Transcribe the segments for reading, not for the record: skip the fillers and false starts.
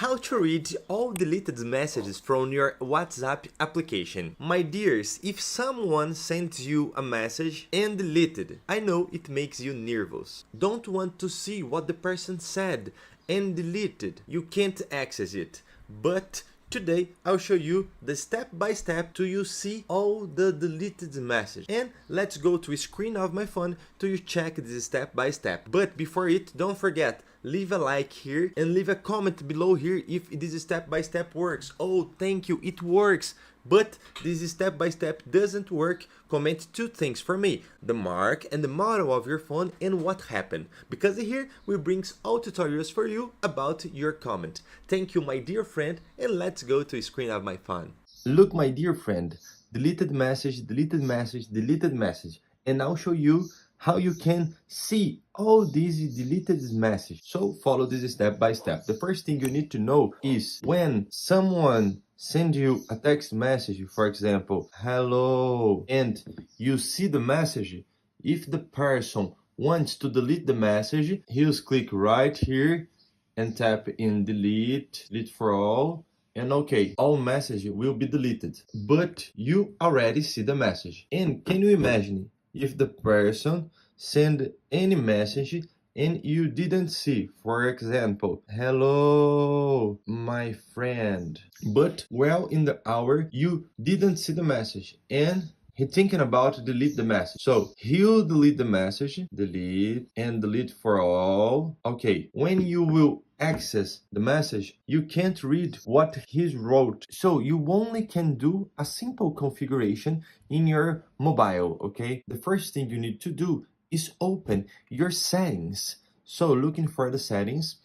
How to read all deleted messages from your WhatsApp application. My dears, if someone sends you a message and deleted, I know it makes you nervous. Don't want to see what the person said and deleted. You can't access it. But today I'll show you the step-by-step to you see all the deleted message. And let's go to a screen of my phone to you check this step-by-step. But before it, don't forget, leave a like here and leave a comment below here if this step-by-step works. Oh, thank you, it works. But this step-by-step doesn't work. Comment two things for me: the mark and the model of your phone and what happened, because here we bring all tutorials for you about your comment. Thank you, my dear friend, and let's go to the screen of my phone. Look, my dear friend, deleted message, deleted message, deleted message, and I'll show you how you can see all these deleted messages. So follow this step by step. The first thing you need to know is when someone send you a text message, for example, hello, and you see the message, if the person wants to delete the message, he'll click right here and tap in delete for all, and okay, all message will be deleted, but you already see the message. And can you imagine if the person send any message and you didn't see, for example, hello, my friend, but well in the hour you didn't see the message and he thinking about delete the message. So he'll delete the message, delete and delete for all. Okay, when you will access the message, you can't read what he wrote. So you only can do a simple configuration in your mobile, okay? The first thing you need to do is open your settings. So looking for the settings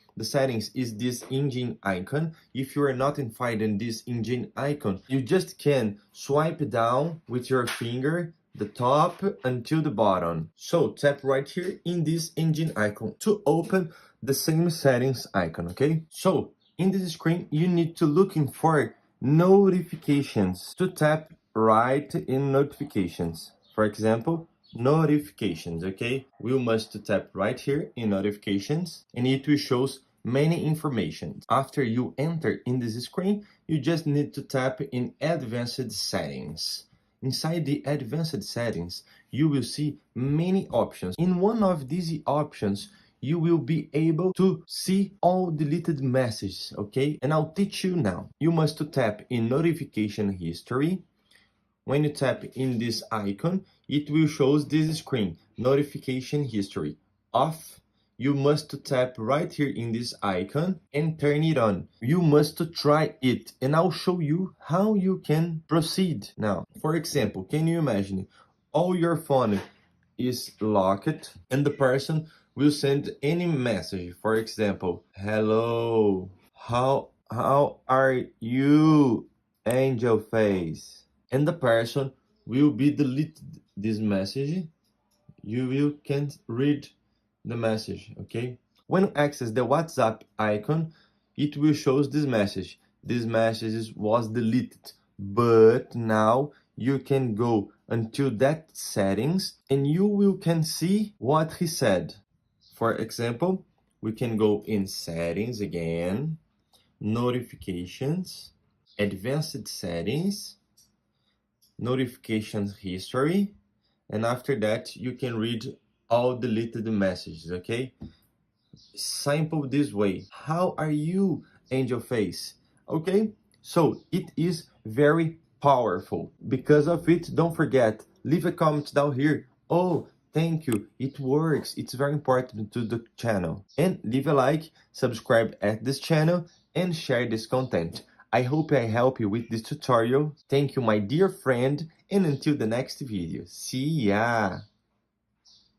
is this engine icon. If you are not in this engine icon, you just can swipe down with your finger the top until the bottom. So tap right here in this engine icon to open the same settings icon, okay? So in this screen, you need to looking for notifications. To tap right in notifications. For example, notifications, okay? We must tap right here in notifications and it will show many information. After you enter in this screen, you just need to tap in advanced settings. Inside the advanced settings, you will see many options. In one of these options, you will be able to see all deleted messages, okay? And I'll teach you now. You must tap in notification history. When you tap in this icon, it will show this screen, notification history. Off, you must tap right here in this icon and turn it on. You must try it, and I'll show you how you can proceed now. For example, can you imagine all your phone is locked and the person will send any message? For example, hello, how are you, angel face? And the person will be deleted this message. You can't read the message, okay? When you access the WhatsApp icon, it will show this message. This message was deleted, but now you can go until that settings and you can see what he said. For example, we can go in settings again, notifications, advanced settings, notifications history, and after that you can read all deleted messages, okay? Simple this way. How are you, angel face? Okay, so it is very powerful. Because of it, don't forget, leave a comment down here. Oh, thank you, it works. It's very important to the channel. And leave a like, subscribe at this channel, and share this content. I hope I help you with this tutorial. Thank you, my dear friend, and until the next video. See ya!